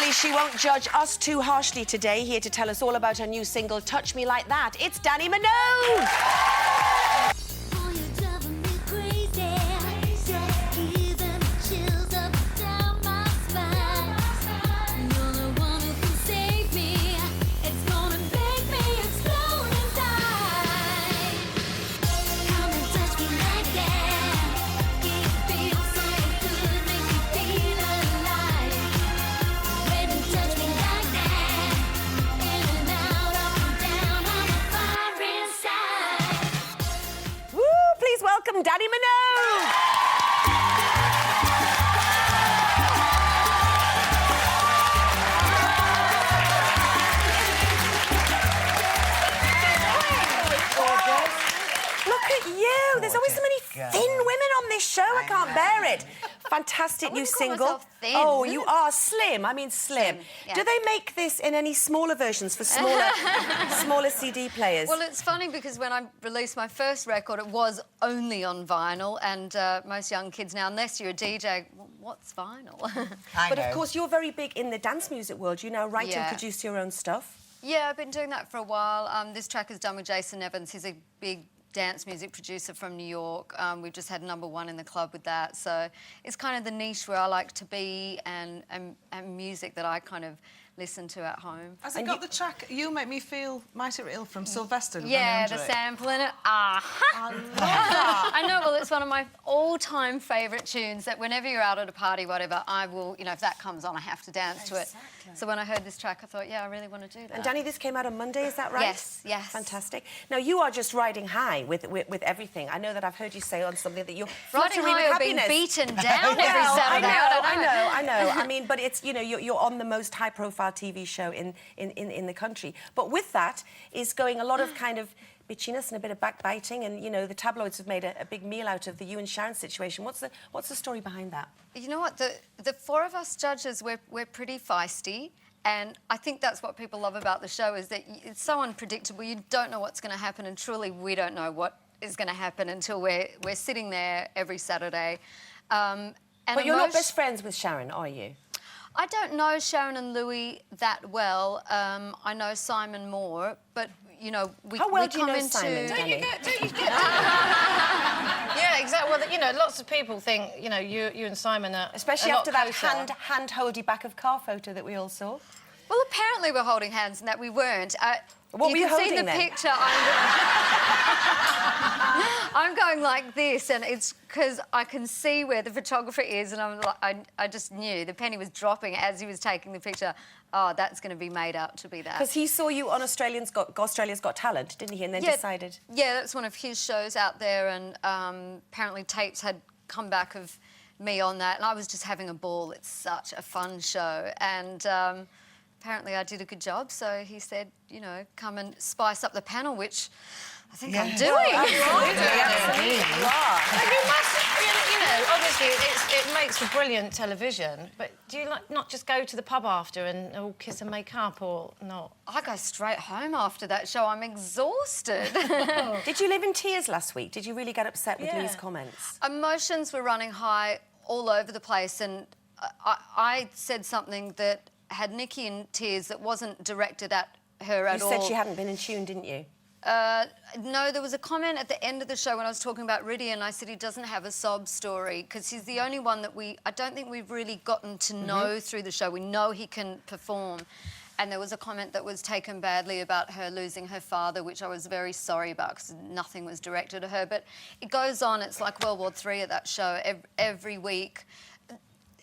Hopefully she won't judge us too harshly today. Here to tell us all about her new single, Touch Me Like That, it's Dannii Minogue! Welcome, Dannii Minogue! Look at you! There's always so many thin women on this show. I can't bear it. Fantastic new single. Oh, you are slim. I mean slim. Yeah. Do they make this in any smaller versions for smaller CD players? Well, it's funny because when I released my first record, it was only on vinyl, and most young kids now, unless you're a DJ, what's vinyl? But of course, you're very big in the dance music world. You now write and produce your own stuff. Yeah, I've been doing that for a while. This track is done with Jason Evans. He's a big dance music producer from New York. We've just had #1 in the club with that, so it's kind of the niche where I like to be, and music that I kind of listen to at home. Has it got the track "You Make Me Feel Mighty Ill" from Sylvester? Yeah, the sample in it. I love that. I know. Well, it's one of my all-time favourite tunes. That whenever you're out at a party, whatever, I will. You know, if that comes on, I have to dance to it. So when I heard this track, I thought, yeah, I really want to do that. And Dannii, this came out on Monday, is that right? Yes, yes. Fantastic. Now, you are just riding high with everything. I know that I've heard you say on something that you're riding fluttering high with or being happiness. beaten down every Saturday. I know. I mean, but it's, you know, you're on the most high-profile TV show in the country. But with that is going a lot of kind of bitchiness and a bit of backbiting, and you know the tabloids have made a big meal out of the you and Sharon situation. What's the story behind that? You know what? The four of us judges, we're pretty feisty. And I think that's what people love about the show, is that it's so unpredictable. You don't know what's going to happen, and truly we don't know what is going to happen until we're sitting there every Saturday. But you're not best friends with Sharon, are you? I don't know Sharon and Louis that well. I know Simon more, but you know How well do you know Simon? Don't you get Yeah, exactly. Well, you know, lots of people think, you know, you and Simon are especially after that hand-holdy back of car photo that we all saw. Well, apparently we're holding hands and that we weren't. What were you holding then? You can see the picture. I'm going like this, and it's because I can see where the photographer is, and I'm like, I just knew the penny was dropping as he was taking the picture. Oh, that's going to be made out to be that. Because he saw you on Australia's Got Talent, didn't he? And then decided... Yeah, that's one of his shows out there, and apparently tapes had come back of me on that, and I was just having a ball. It's such a fun show, and apparently I did a good job, so he said, you know, come and spice up the panel, which I think I'm doing. Absolutely. You must, you know, obviously it makes for brilliant television, but do you not just go to the pub after and all kiss and make up, or not? I go straight home after that show. I'm exhausted. Did you live in tears last week? Did you really get upset with Louis' comments? Emotions were running high all over the place, and I said something that had Nikki in tears that wasn't directed at her at all. You said she hadn't been in tune, didn't you? No, there was a comment at the end of the show when I was talking about Riddy, and I said he doesn't have a sob story, because he's the only one that I don't think we've really gotten to know through the show. We know he can perform. And there was a comment that was taken badly about her losing her father, which I was very sorry about, because nothing was directed at her. But it goes on. It's like World War III at that show every week.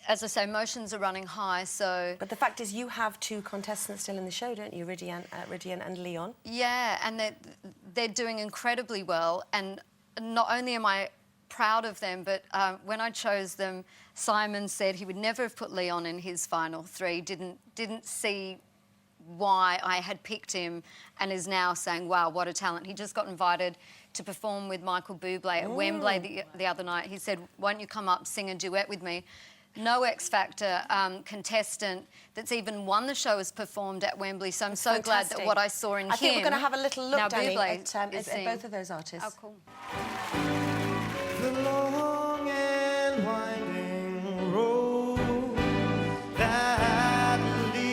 As I say, emotions are running high, so... But the fact is, you have two contestants still in the show, don't you, Riddy and Leon? Yeah, and they're doing incredibly well, and not only am I proud of them, but when I chose them, Simon said he would never have put Leon in his final three, didn't see why I had picked him, and is now saying, wow, what a talent. He just got invited to perform with Michael Bublé at Wembley the other night. He said, won't you come up, sing a duet with me? No X Factor contestant that's even won the show has performed at Wembley, so I'm so glad that what I saw in him... I think we're going to have a little look, Dannii, at both of those artists. Oh, cool. The long and winding road that leads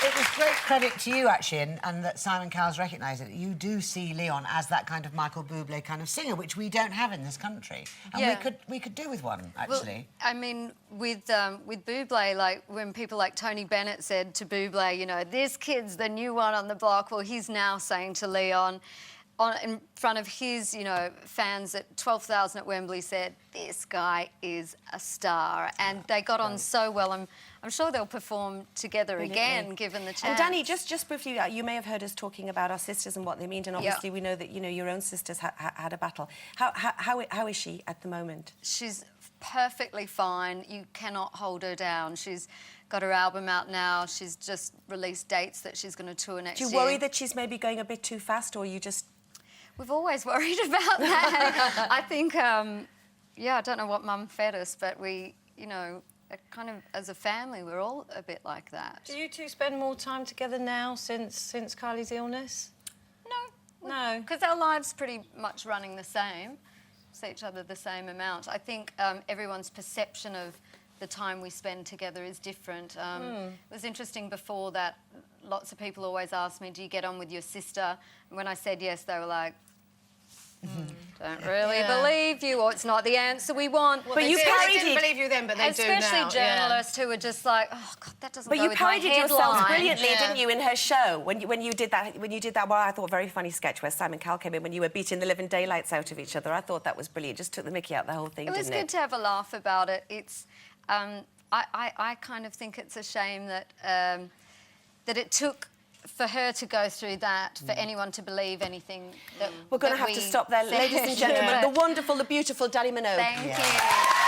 It was great credit to you, actually, and that Simon Cowell's recognised it. You do see Leon as that kind of Michael Bublé kind of singer, which we don't have in this country. And Yeah. we could do with one, actually. Well, I mean, with Bublé, like, when people like Tony Bennett said to Bublé, you know, this kid's the new one on the block, well, he's now saying to Leon, in front of his, you know, fans at 12,000 at Wembley, said, this guy is a star. And they got on so well. I'm sure they'll perform together again, given the chance. And Dannii, just briefly, you may have heard us talking about our sisters and what they mean, and obviously we know that, you know, your own sisters had a battle. How is she at the moment? She's perfectly fine. You cannot hold her down. She's got her album out now. She's just released dates that she's going to tour next year. Do you worry that she's maybe going a bit too fast, or you just... We've always worried about that. I think, yeah, I don't know what Mum fed us, but we, you know, kind of as a family, we're all a bit like that. Do you two spend more time together now since Kylie's illness? No. Because our lives pretty much running the same, see each other the same amount. I think everyone's perception of the time we spend together is different. It was interesting before that, lots of people always ask me, do you get on with your sister? And when I said yes, they were like, don't really believe you, or it's not the answer we want. Well, but you didn't believe you then, but they do now. Especially journalists who are just like, oh God, that doesn't But go you with my parodied yourself headline. brilliantly, didn't you, in her show when you did that? When you did that, well, I thought very funny sketch where Simon Cowell came in when you were beating the living daylights out of each other. I thought that was brilliant. Just took the mickey out of the whole thing, It was didn't it? good to have a laugh about it. It's, I kind of think it's a shame that that it took for her to go through that, for anyone to believe anything that We're going to have to stop there. Ladies and gentlemen, the wonderful, the beautiful Dannii Minogue. Thank you.